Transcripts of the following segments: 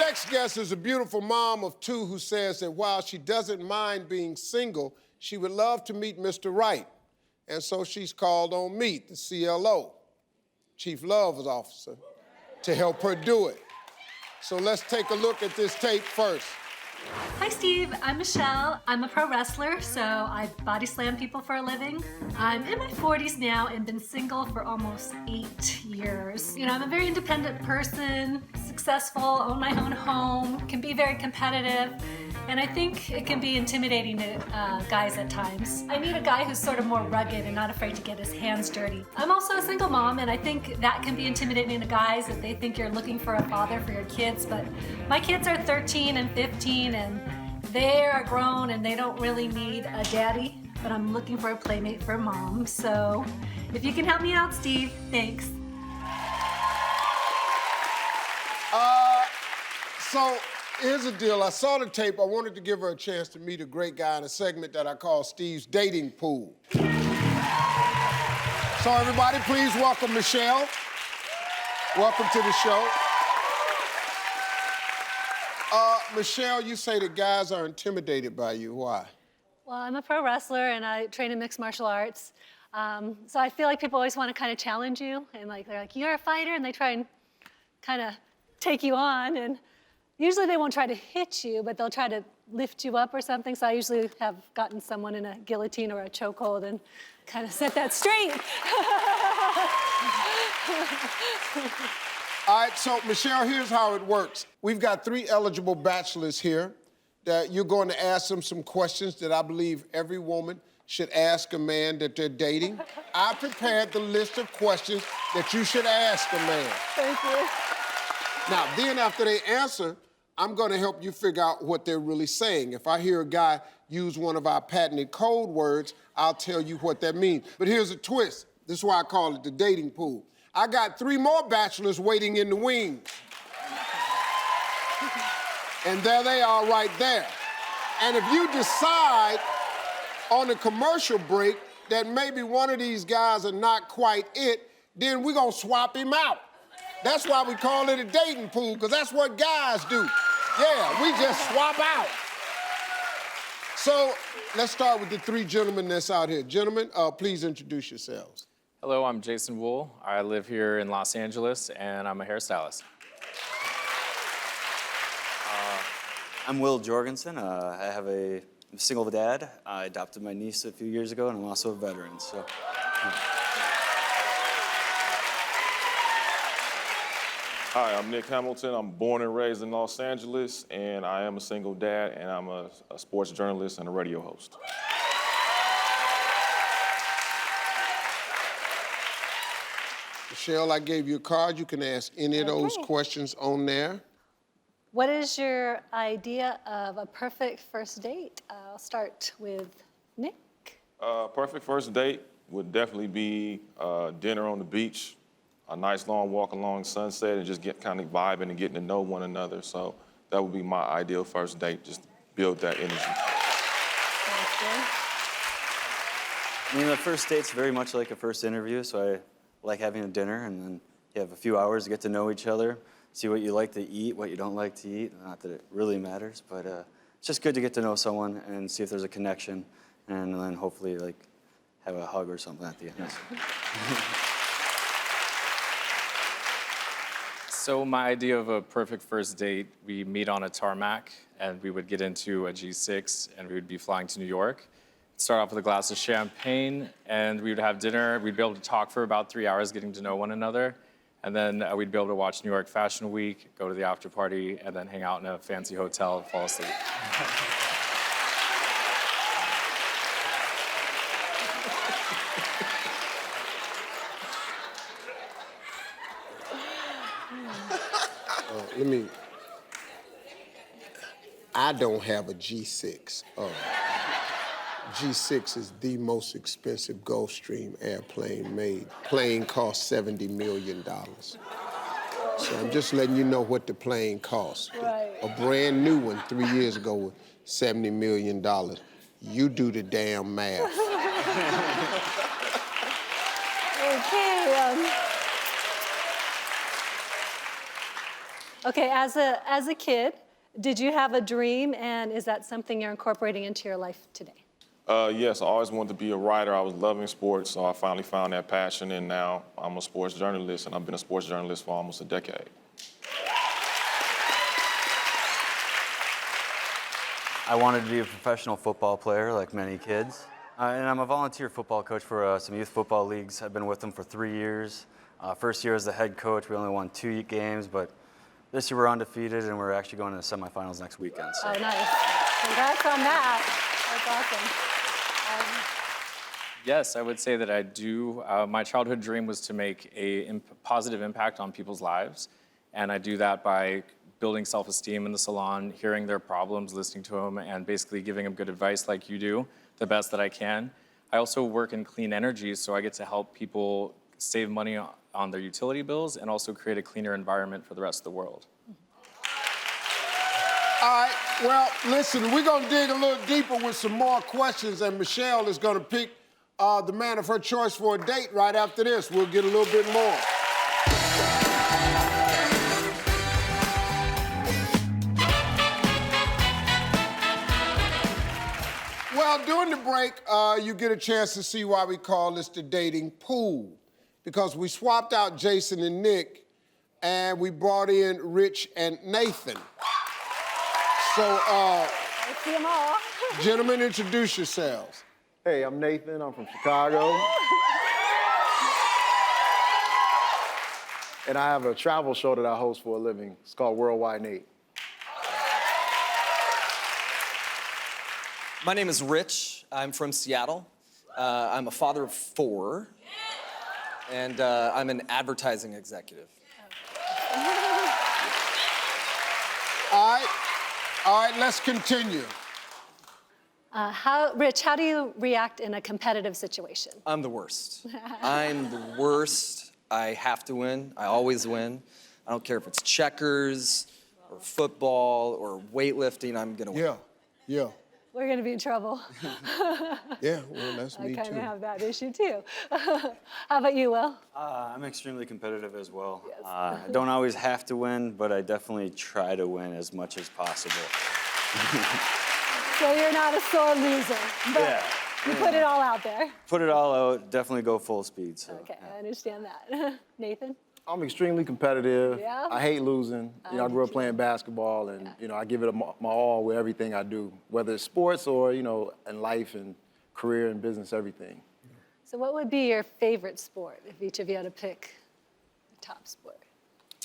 next guest is a beautiful mom of two who says that while she doesn't mind being single, she would love to meet Mr. Right. And so she's called on me, the CLO, Chief Love Officer, to help her do it. So let's take a look at this tape first. Hi, Steve. I'm Michelle. I'm a pro wrestler, so I body slam people for a living. I'm in my 40s now and been single for almost 8 years. You know, I'm a very independent person, successful, own my own home, can be very competitive, and I think it can be intimidating to guys at times. I need a guy who's sort of more rugged and not afraid to get his hands dirty. I'm also a single mom, and I think that can be intimidating to guys if they think you're looking for a father for your kids, but my kids are 13 and 15, and they are grown and they don't really need a daddy, but I'm looking for a playmate for mom. So if you can help me out, Steve, thanks. So here's the deal. I saw the tape. I wanted to give her a chance to meet a great guy in a segment that I call Steve's Dating Pool. So everybody, please welcome Michelle. Welcome to the show. Michelle, you say that guys are intimidated by you. Why? Well, I'm a pro wrestler and I train in mixed martial arts. So I feel like people always want to kind of challenge you, and they're like, you're a fighter, and they try and kind of take you on, and usually they won't try to hit you, but they'll try to lift you up or something. So I usually have gotten someone in a guillotine or a chokehold and kind of set that straight. All right, so Michelle, here's how it works. We've got 3 eligible bachelors here that you're going to ask them some questions that I believe every woman should ask a man that they're dating. I prepared the list of questions that you should ask a man. Thank you. Now, then after they answer, I'm going to help you figure out what they're really saying. If I hear a guy use one of our patented code words, I'll tell you what that means. But here's a twist. This is why I call it the dating pool. I got 3 more bachelors waiting in the wings. And there they are right there. And if you decide on a commercial break that maybe one of these guys are not quite it, then we're gonna swap him out. That's why we call it a dating pool, because that's what guys do. Yeah, we just swap out. So let's start with the 3 gentlemen that's out here. Gentlemen, please introduce yourselves. Hello, I'm Jason Wool. I live here in Los Angeles, and I'm a hairstylist. I'm Will Jorgensen. I'm a single dad. I adopted my niece a few years ago, and I'm also a veteran, so. Hi, I'm Nick Hamilton. I'm born and raised in Los Angeles, and I am a single dad, and I'm a sports journalist and a radio host. Michelle, I gave you a card. You can ask any of those questions on there. What is your idea of a perfect first date? I'll start with Nick. Perfect first date would definitely be dinner on the beach, a nice long walk along Sunset, and just kind of vibing and getting to know one another. So that would be my ideal first date, just build that energy. Sounds good. I mean, the first date's very much like a first interview, so I like having a dinner, and then you have a few hours to get to know each other, see what you like to eat, what you don't like to eat. Not that it really matters, but it's just good to get to know someone and see if there's a connection, and then hopefully have a hug or something at the end. So my idea of a perfect first date, we meet on a tarmac, and we would get into a G6, and we would be flying to New York. Start off with a glass of champagne, and we would have dinner. We'd be able to talk for about 3 hours, getting to know one another. And then we'd be able to watch New York Fashion Week, go to the after party, and then hang out in a fancy hotel and fall asleep. I don't have a G6. G6 is the most expensive Gulfstream airplane made. Plane cost $70 million. So I'm just letting you know what the plane costs. Right. A brand new one 3 years ago was $70 million. You do the damn math. Okay. Okay, as a kid, did you have a dream, and is that something you're incorporating into your life today? Yes, I always wanted to be a writer. I was loving sports, so I finally found that passion, and now I'm a sports journalist, and I've been a sports journalist for almost a decade. I wanted to be a professional football player like many kids. And I'm a volunteer football coach for some youth football leagues. I've been with them for 3 years. First year as the head coach, we only won 2 games, but this year we're undefeated, and we're actually going to the semifinals next weekend. So. Oh, nice. Congrats on that. That's awesome. Yes, I would say that I do. My childhood dream was to make a positive impact on people's lives, and I do that by building self-esteem in the salon, hearing their problems, listening to them, and basically giving them good advice like you do, the best that I can. I also work in clean energy, so I get to help people save money on their utility bills and also create a cleaner environment for the rest of the world. All right, well, listen, we're gonna dig a little deeper with some more questions, and Michelle is gonna pick the man of her choice for a date right after this. We'll get a little bit more. Well, during the break, you get a chance to see why we call this the dating pool. Because we swapped out Jason and Nick, and we brought in Rich and Nathan. So, I see them all. gentlemen, introduce yourselves. Hey, I'm Nathan. I'm from Chicago. And I have a travel show that I host for a living. It's called Worldwide Nate. My name is Rich. I'm from Seattle. I'm a father of 4, and I'm an advertising executive. All right, let's continue. Rich, how do you react in a competitive situation? I'm the worst. I'm the worst. I have to win. I always win. I don't care if it's checkers or football or weightlifting, I'm gonna win. Yeah. We're gonna be in trouble. Yeah, well, that's me I kind too. of have that issue too. How about you, Will? I'm extremely competitive as well. I don't always have to win, but I definitely try to win as much as possible. So you're not a sore loser, but Yeah. you put it all out there. Put it all out, definitely go full speed. So. Okay, I understand that. Nathan? I'm extremely competitive. Yeah? I hate losing. I grew up playing basketball, and I give it my all with everything I do, whether it's sports or in life and career and business, everything. So what would be your favorite sport if each of you had to pick a top sport?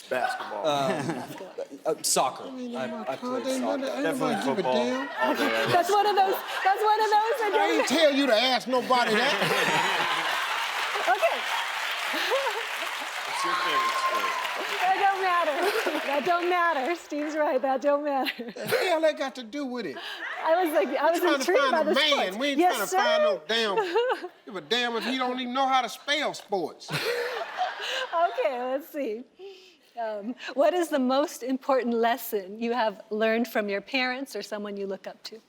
Basketball. Soccer. I play soccer. Definitely football all day. That's one of those. I ain't tell you to ask nobody that. Okay. What's your favorite sport? That don't matter. Steve's right. That don't matter. What the hell that got to do with it? I was Trying to intrigued by find the a man. sports. We ain't Yes, trying to sir. find no damn. Give a damn if he don't even know how to spell sports. Okay, let's see. What is the most important lesson you have learned from your parents or someone you look up to?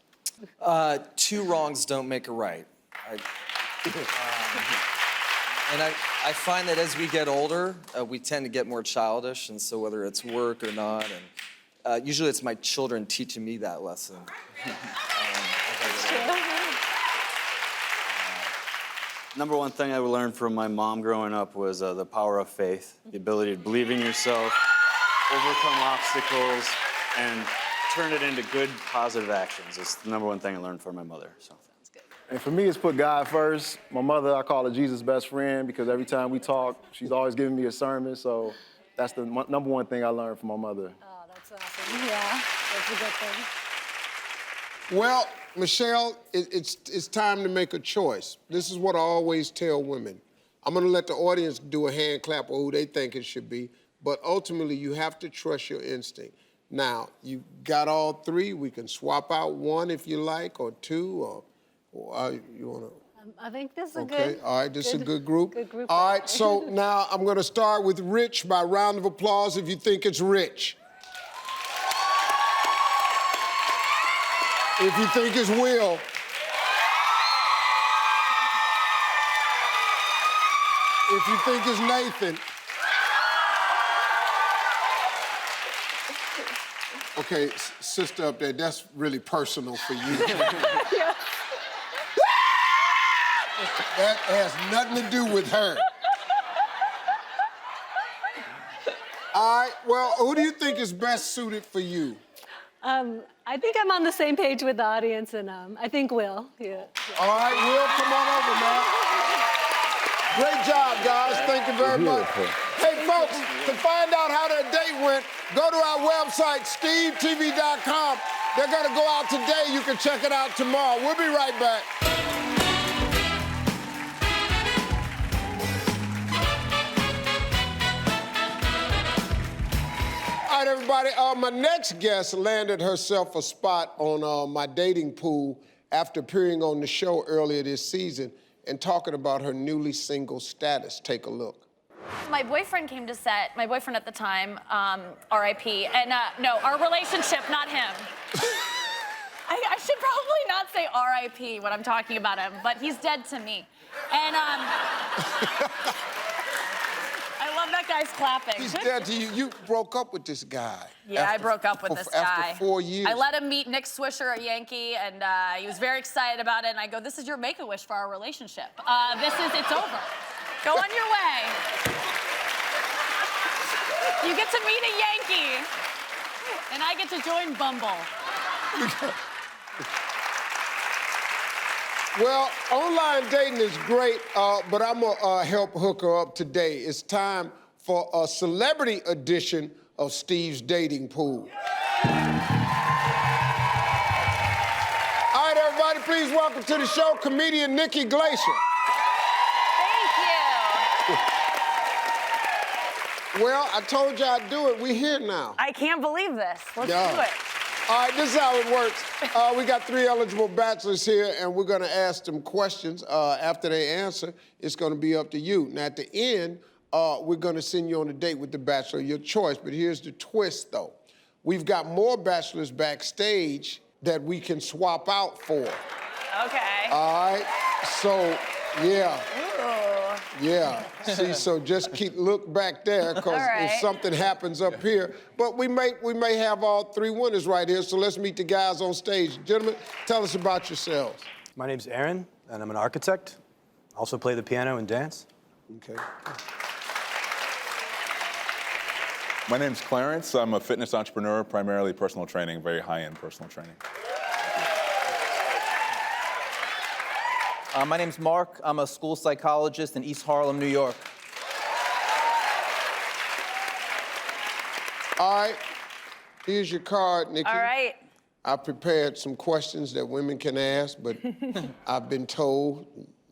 2 wrongs don't make a right. And I find that as we get older, we tend to get more childish, and so whether it's work or not, and usually it's my children teaching me that lesson. Number one thing I learned from my mom growing up was the power of faith, the ability to believe in yourself, overcome obstacles, and turn it into good, positive actions. It's the number one thing I learned from my mother. So. And for me, it's put God first. My mother, I call her Jesus' best friend because every time we talk, she's always giving me a sermon. So that's the number one thing I learned from my mother. Oh, that's awesome. Yeah, that's a good thing. Well, Michelle, it's time to make a choice. This is what I always tell women. I'm gonna let the audience do a hand clap of who they think it should be, but ultimately you have to trust your instinct. Now, you got all 3. We can swap out 1 if you like, or 2, or you wanna? I think this is a Okay, good. all right, this is a good group. Good group. All right right, so now I'm gonna start with Rich by round of applause if you think it's Rich. If you think it's Will. If you think it's Nathan. Okay, sister up there, that's really personal for you. That has nothing to do with her. All right, well, who do you think is best suited for you? I think I'm on the same page with the audience, and I think Will. Yeah. All right, Will, come on over, man. Great job, guys. Thank you very much. Hey, folks, to find out how their date went, go to our website, stevetv.com. They're going to go out today. You can check it out tomorrow. We'll be right back. All right, everybody. My next guest landed herself a spot on my dating pool after appearing on the show earlier this season and talking about her newly single status. Take a look. My boyfriend came to set, my boyfriend at the time, R.I.P., and no, our relationship, not him. I should probably not say R.I.P. when I'm talking about him, but he's dead to me. And I love that guy's clapping. He's dead to you. You broke up with this guy. Yeah, I broke up with this guy. After 4 years. I let him meet Nick Swisher, a Yankee, and he was very excited about it. And I go, this is your make-a-wish for our relationship. It's over. Go on your way. You get to meet a Yankee, and I get to join Bumble. Well, online dating is great, but I'm gonna help hook her up today. It's time for a celebrity edition of Steve's dating pool. All right, everybody, please welcome to the show comedian Nikki Glacier. Well, I told you I'd do it. We're here now. I can't believe this. Let's do it. All right, this is how it works. We got 3 eligible bachelors here, and we're gonna ask them questions. After they answer, it's gonna be up to you. Now, at the end, we're gonna send you on a date with the bachelor of your choice, but here's the twist, though. We've got more bachelors backstage that we can swap out for. Okay. All right, so, yeah. Ooh. Yeah, see, so just look back there, because if something happens up here, but we may have all 3 winners right here, so let's meet the guys on stage. Gentlemen, tell us about yourselves. My name's Aaron, and I'm an architect. I also play the piano and dance. Okay. My name's Clarence. I'm a fitness entrepreneur, primarily personal training, very high-end personal training. My name's Mark. I'm a school psychologist in East Harlem, New York. All right, here's your card, Nikki. All right. I prepared some questions that women can ask, but I've been told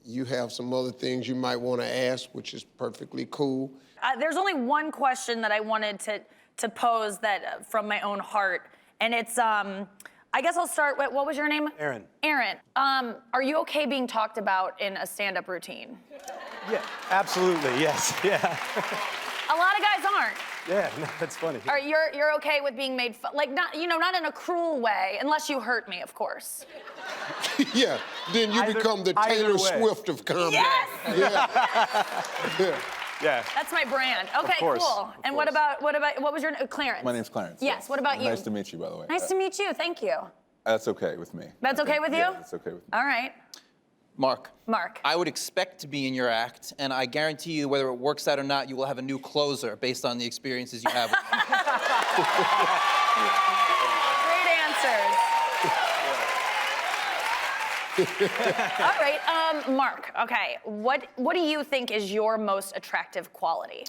you have some other things you might want to ask, which is perfectly cool. There's only one question that I wanted to pose that from my own heart, and it's I guess I'll start with, what was your name? Aaron. Aaron, are you okay being talked about in a stand-up routine? Yeah, absolutely, yes, yeah. A lot of guys aren't. Yeah, no, that's funny. Or you're okay with being made fun, like not in a cruel way, unless you hurt me, of course. Yeah, then you become the Taylor Swift of comedy. Yes! Yeah. Yeah. That's my brand. Okay, cool. And what was your Clarence? My name's Clarence. Yes, what about you? Nice to meet you, by the way. Nice to meet you, thank you. That's okay with me. That's okay with you? Yeah, that's okay with me. All right. Mark. Mark. I would expect to be in your act, and I guarantee you, whether it works out or not, you will have a new closer based on the experiences you have with me. Great answers. All right, Mark, okay, what do you think is your most attractive quality?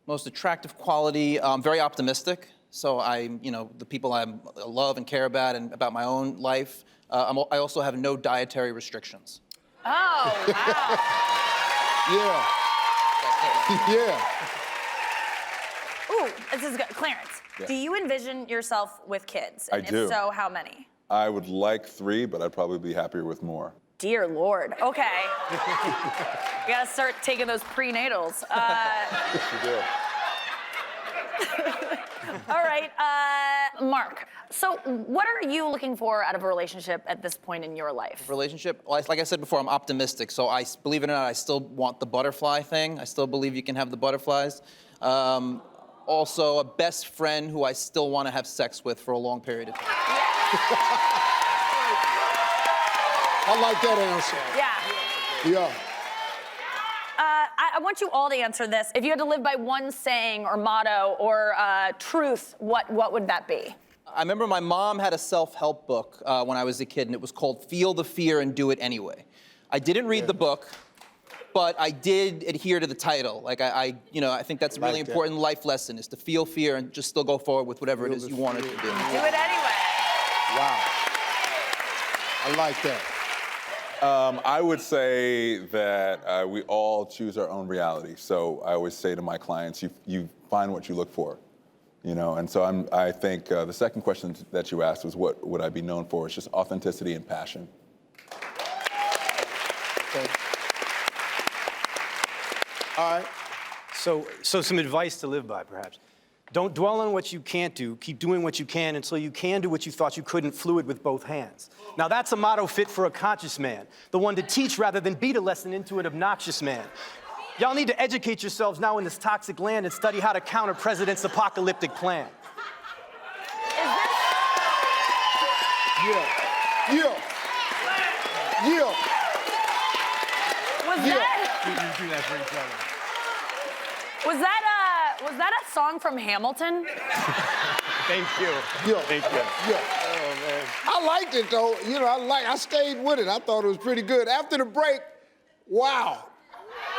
Most attractive quality, very optimistic. So the people I love and care about and about my own life, I also have no dietary restrictions. Oh, wow. Yeah. Ooh, this is good. Clarence, do you envision yourself with kids? And I do. If so, how many? I would like 3, but I'd probably be happier with more. Dear Lord, okay. You gotta start taking those prenatals. You do. All right, Mark, so what are you looking for out of a relationship at this point in your life? Relationship, like I said before, I'm optimistic. So believe it or not, I still want the butterfly thing. I still believe you can have the butterflies. also a best friend who I still want to have sex with for a long period of time. I like that answer. Yeah. Yeah. I want you all to answer this. If you had to live by one saying or motto or truth, what would that be? I remember my mom had a self-help book when I was a kid, and it was called Feel the Fear and Do It Anyway. I didn't read the book, but I did adhere to the title. Like, I think that's a really important life lesson, is to feel fear and just still go forward with whatever it is you want it to do. Do it anyway. Wow. I like that. I would say that we all choose our own reality. So I always say to my clients, you find what you look for, And so I think the second question that you asked was, what would I be known for? It's just authenticity and passion. Okay. All right. So some advice to live by, perhaps. Don't dwell on what you can't do. Keep doing what you can until you can do what you thought you couldn't, fluid with both hands. Now, that's a motto fit for a conscious man, the one to teach rather than beat a lesson into an obnoxious man. Y'all need to educate yourselves now in this toxic land and study how to counter President's apocalyptic plan. Yeah. Yeah. Yeah. Was that a song from Hamilton? Thank you. Yeah. Thank you. Yeah. Oh, man. I liked it, though. I stayed with it. I thought it was pretty good. After the break, wow.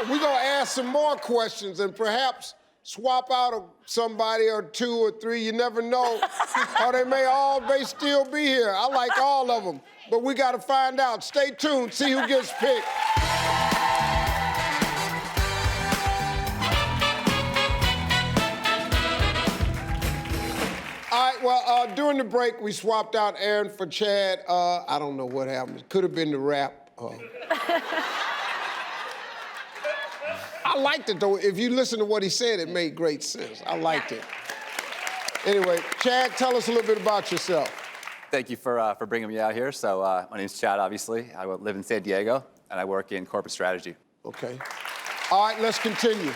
We're going to ask some more questions and perhaps swap out somebody or two or three. You never know. Or they may still be here. I like all of them. But we got to find out. Stay tuned. See who gets picked. All right, well, during the break, we swapped out Aaron for Chad. I don't know what happened. It could have been the rap. I liked it, though. If you listen to what he said, it made great sense. I liked it. Anyway, Chad, tell us a little bit about yourself. Thank you for bringing me out here. So my name's Chad, obviously. I live in San Diego, and I work in corporate strategy. Okay. All right, let's continue.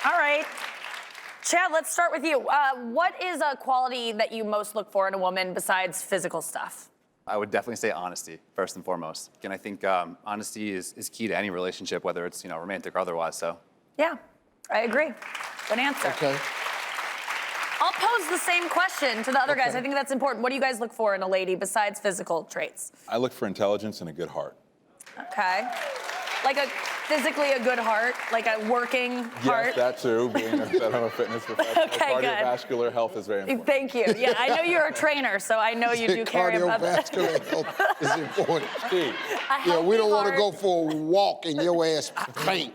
All right. Chad, let's start with you. What is a quality that you most look for in a woman besides physical stuff? I would definitely say honesty, first and foremost. And I think honesty is key to any relationship, whether it's romantic or otherwise. So. Yeah, I agree. Good answer. Okay. I'll pose the same question to the other guys. I think that's important. What do you guys look for in a lady besides physical traits? I look for intelligence and a good heart. Okay. Like physically a good heart, like a working heart? Yes, that too, being that I'm a fitness professional. Okay, cardiovascular health is very important. Thank you. Yeah, I know you're a trainer, so I know you do care about that. Cardiovascular health is important. A Yeah, we don't want to healthy go for a walk and your ass faint.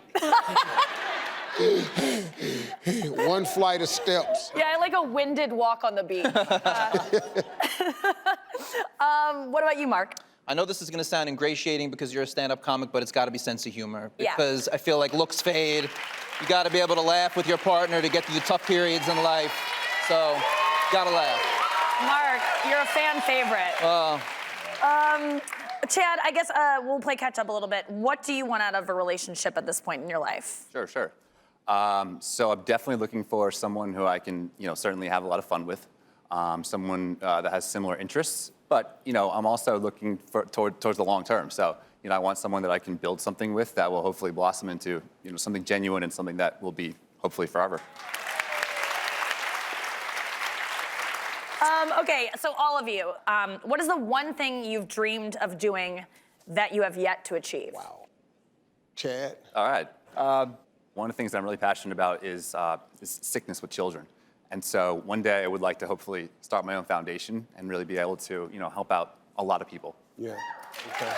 One flight of steps. Yeah, I like a winded walk on the beach. What about you, Mark? I know this is gonna sound ingratiating because you're a stand-up comic, but it's gotta be sense of humor. Yeah. Because I feel like looks fade. You gotta be able to laugh with your partner to get through the tough periods in life. So, gotta laugh. Mark, you're a fan favorite. Chad, I guess we'll play catch up a little bit. What do you want out of a relationship at this point in your life? Sure. So I'm definitely looking for someone who I can, certainly have a lot of fun with. Someone that has similar interests. But, I'm also looking towards the long term. So, I want someone that I can build something with that will hopefully blossom into, something genuine and something that will be hopefully forever. Okay, so all of you, what is the one thing you've dreamed of doing that you have yet to achieve? Wow. Chad? All right. One of the things that I'm really passionate about is sickness with children. And so one day I would like to hopefully start my own foundation and really be able to, help out a lot of people. Yeah, okay.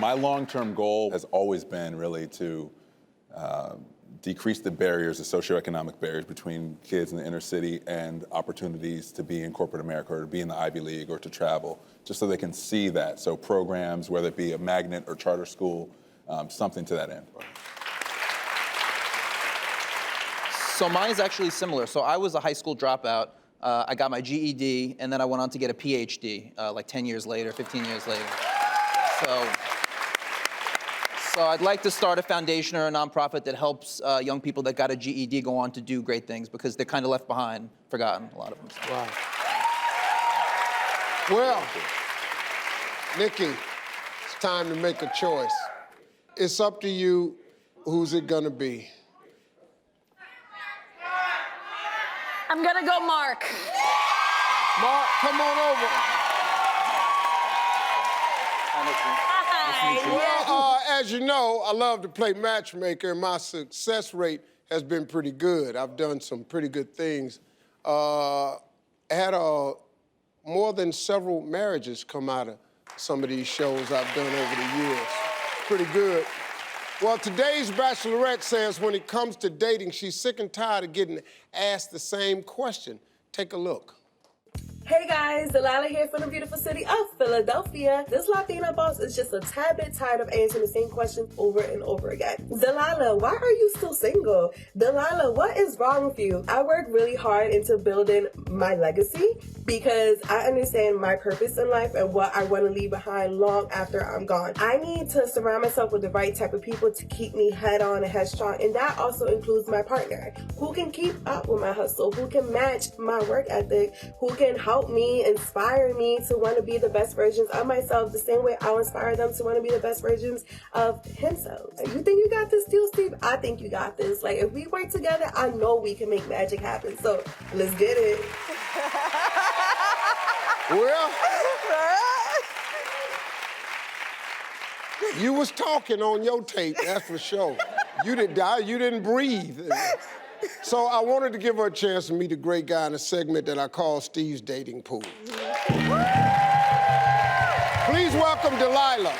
My long-term goal has always been really to decrease the barriers, the socioeconomic barriers between kids in the inner city and opportunities to be in corporate America or to be in the Ivy League or to travel, just so they can see that. So programs, whether it be a magnet or charter school, something to that end. So mine is actually similar. So I was a high school dropout. I got my GED, and then I went on to get a PhD like 10 years later, 15 years later. So I'd like to start a foundation or a nonprofit that helps young people that got a GED go on to do great things because they're kind of left behind, forgotten, a lot of them. Wow. Well, Nikki, it's time to make a choice. It's up to you. Who's it gonna be? I'm gonna go Mark. Mark, come on over. Well, as you know, I love to play matchmaker, and my success rate has been pretty good. I've done some pretty good things. Had more than several marriages come out of some of these shows I've done over the years. Pretty good. Well, today's Bachelorette says when it comes to dating, she's sick and tired of getting asked the same question. Take a look. Hey guys, Delilah here from the beautiful city of Philadelphia. This Latina boss is just a tad bit tired of answering the same question over and over again. Delilah, why are you still single? Delilah, what is wrong with you? I work really hard into building my legacy because I understand my purpose in life and what I want to leave behind long after I'm gone. I need to surround myself with the right type of people to keep me head on and headstrong, and that also includes my partner, who can keep up with my hustle, who can match my work ethic, who can help me, inspire me to want to be the best versions of myself the same way I'll inspire them to want to be the best versions of himself. You think you got this deal, Steve? I think you got this. Like, if we work together, I know we can make magic happen. So let's get it. Well, you was talking on your tape, that's for sure. You didn't die, you didn't breathe. So I wanted to give her a chance to meet a great guy in a segment that I call Steve's Dating Pool. Please welcome Delilah.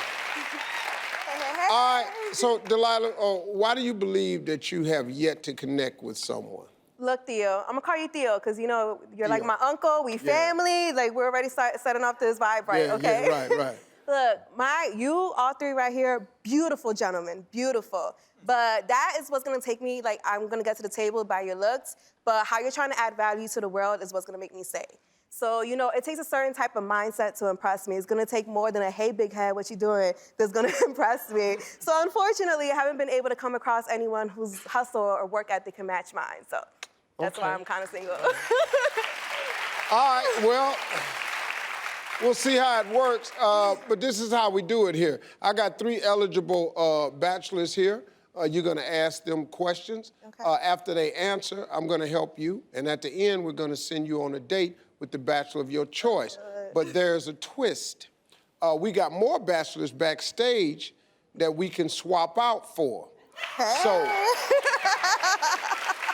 All right, so Delilah, why do you believe that you have yet to connect with someone? Look, Theo, I'm gonna call you Theo because you know you're like my uncle. We family. Like we're already setting off this vibe, right? Okay. Yeah, right. Look, you all three right here, beautiful gentlemen, beautiful. But that is what's gonna take me. Like I'm gonna get to the table by your looks, but how you're trying to add value to the world is what's gonna make me stay. So, you know, it takes a certain type of mindset to impress me. It's gonna take more than a, hey, big head, what you doing, that's gonna impress me. So unfortunately, I haven't been able to come across anyone whose hustle or work ethic can match mine. So that's why I'm kind of single. All right, well, we'll see how it works, but this is how we do it here. I got 3 eligible bachelors here. You're gonna ask them questions. Okay. After they answer, I'm gonna help you, and at the end, we're gonna send you on a date with the bachelor of your choice. But there's a twist. We got more bachelors backstage that we can swap out for. So,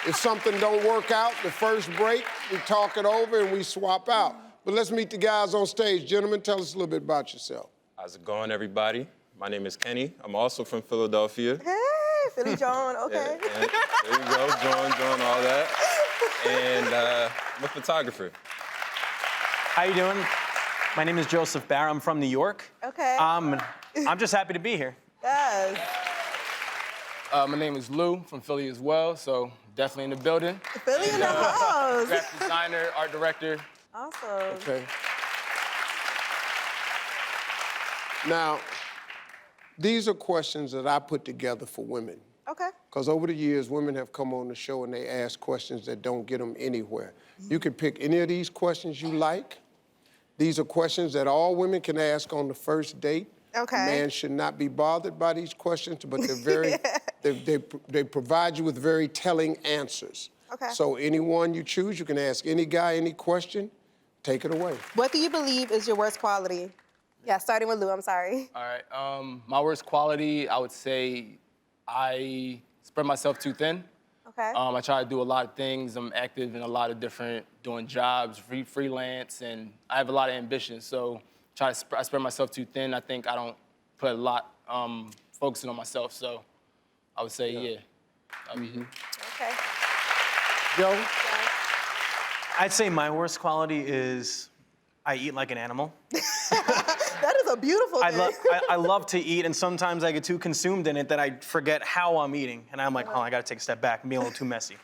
if something don't work out, the first break, we talk it over and we swap out. But let's meet the guys on stage. Gentlemen, tell us a little bit about yourself. How's it going, everybody? My name is Kenny. I'm also from Philadelphia. Hey, Philly John, okay. Yeah, and there you go, John, all that. And I'm a photographer. How you doing? My name is Joseph Barr. I'm from New York. Okay. I'm just happy to be here. Yes. My name is Lou, from Philly as well, so definitely in the building. Philly in the house. Graphic designer, art director. Awesome. Okay. Now, these are questions that I put together for women. Okay. Because over the years, women have come on the show and they ask questions that don't get them anywhere. You can pick any of these questions you like. These are questions that all women can ask on the first date. Okay. A man should not be bothered by these questions, but they're very, they provide you with very telling answers. Okay. So anyone you choose, you can ask any guy any question. Take it away. What do you believe is your worst quality? Yeah, starting with Lou, I'm sorry. All right, my worst quality, I would say I spread myself too thin. Okay. I try to do a lot of things. I'm active in a lot of different, doing jobs, freelance, and I have a lot of ambition. So I spread myself too thin. I think I don't put a lot focusing on myself. So I would say, yeah. Okay. Joe? I'd say my worst quality is I eat like an animal. That is a beautiful thing. I love to eat, and sometimes I get too consumed in it that I forget how I'm eating. And I'm like, oh, I gotta take a step back and be a little too messy.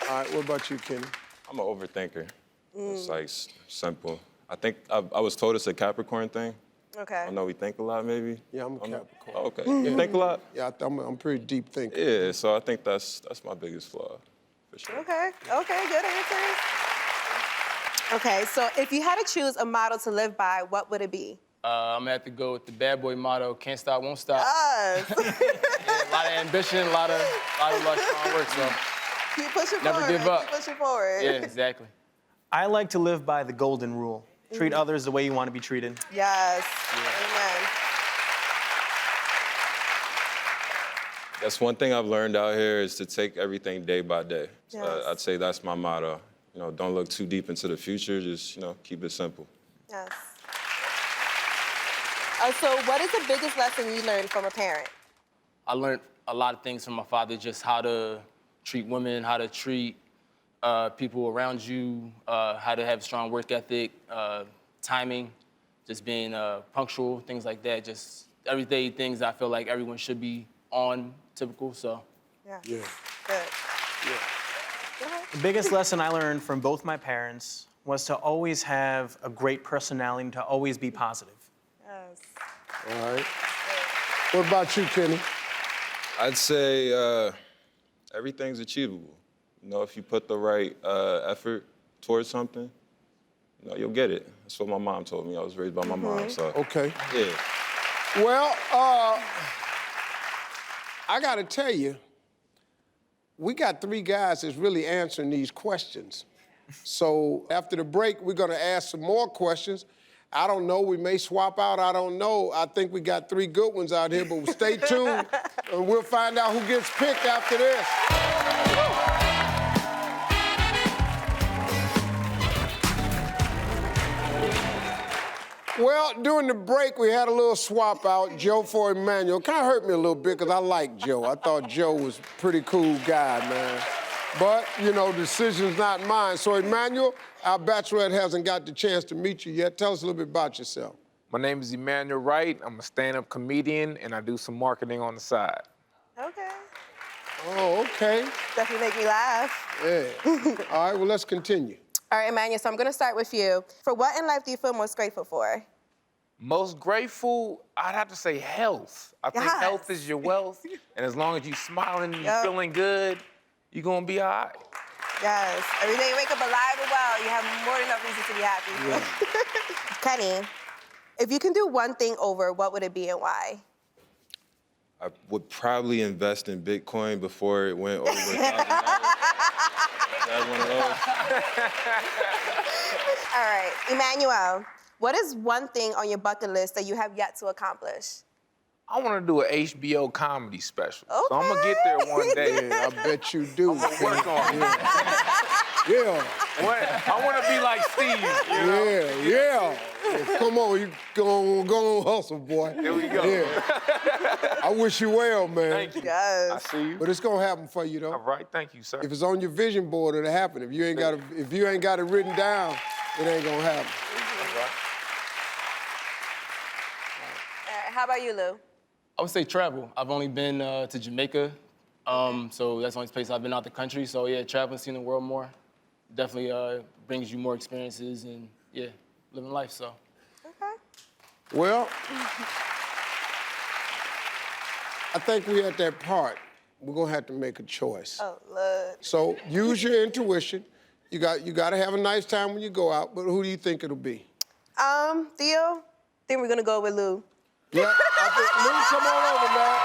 All right, what about you, Kenny? I'm an overthinker. It's like simple. I think I was told it's a Capricorn thing. Okay. I know we think a lot, maybe. Yeah, I'm a Capricorn. Okay. You think a lot? Yeah, I'm pretty deep thinker. Yeah, so I think that's my biggest flaw, for sure. Okay, good answer. Okay, so if you had to choose a motto to live by, what would it be? I'm gonna have to go with the bad boy motto, can't stop, won't stop. Yes. Yeah, a lot of ambition, a lot of strong work, so. Keep pushing Never forward. give up. Keep pushing forward. Yeah, exactly. I like to live by the golden rule. Treat others the way you want to be treated. Yes. Amen. That's one thing I've learned out here is to take everything day by day. So Yes. I'd say that's my motto. You know, don't look too deep into the future, just, keep it simple. Yes. So what is the biggest lesson you learned from a parent? I learned a lot of things from my father, just how to treat women, how to treat people around you, how to have strong work ethic, timing, just being punctual, things like that. Just everyday things I feel like everyone should be on, typical, so. Yeah. Yeah. Good. The biggest lesson I learned from both my parents was to always have a great personality and to always be positive. Yes. All right. What about you, Kenny? I'd say everything's achievable. If you put the right effort towards something, you'll get it. That's what my mom told me. I was raised by my mom, so. Okay. Yeah. Well, I got to tell you, we got 3 guys that's really answering these questions. So after the break, we're going to ask some more questions. I don't know, we may swap out, I don't know. I think we got 3 good ones out here, but stay tuned, and we'll find out who gets picked after this. Well, during the break, we had a little swap out, Joe for Emmanuel. Kind of hurt me a little bit because I like Joe. I thought Joe was a pretty cool guy, man. But, decision's not mine. So, Emmanuel, our bachelorette hasn't got the chance to meet you yet. Tell us a little bit about yourself. My name is Emmanuel Wright. I'm a stand-up comedian, and I do some marketing on the side. Okay. Oh, okay. Definitely make me laugh. Yeah. All right, well, let's continue. All right, Emmanuel, so I'm going to start with you. For what in life do you feel most grateful for? Most grateful, I'd have to say health. I think Yes. health is your wealth, and as long as you're smiling and you're feeling good, you're gonna be all right. Yes. Every day you wake up alive and well, you have more than enough reason to be happy. Yeah. Kenny, if you can do one thing over, what would it be and why? I would probably invest in Bitcoin before it went over $1,000. That's one of those. All right, Emmanuel, what is one thing on your bucket list that you have yet to accomplish? I want to do an HBO comedy special. So I'm gonna get there one day. Yeah, I bet you do. I'm gonna work on it. Yeah. I want to be like Steve. Yeah. Come on, you go on hustle, boy. There we go. Yeah. I wish you well, man. Thank you. Yes. I see you. But it's gonna happen for you, though. All right, thank you, sir. If it's on your vision board, it'll happen. If you ain't got it written down, it ain't gonna happen. All right. How about you, Lou? I would say travel. I've only been to Jamaica, so that's the only place I've been out the country. So yeah, traveling, seeing the world more, definitely brings you more experiences and yeah, living life. So. Okay. Well, I think we're at that part. We're gonna have to make a choice. Oh, look. So use your intuition. You got to have a nice time when you go out. But who do you think it'll be? Theo, I think we're gonna go with Lou. Yeah, I think Lou, come on over, man.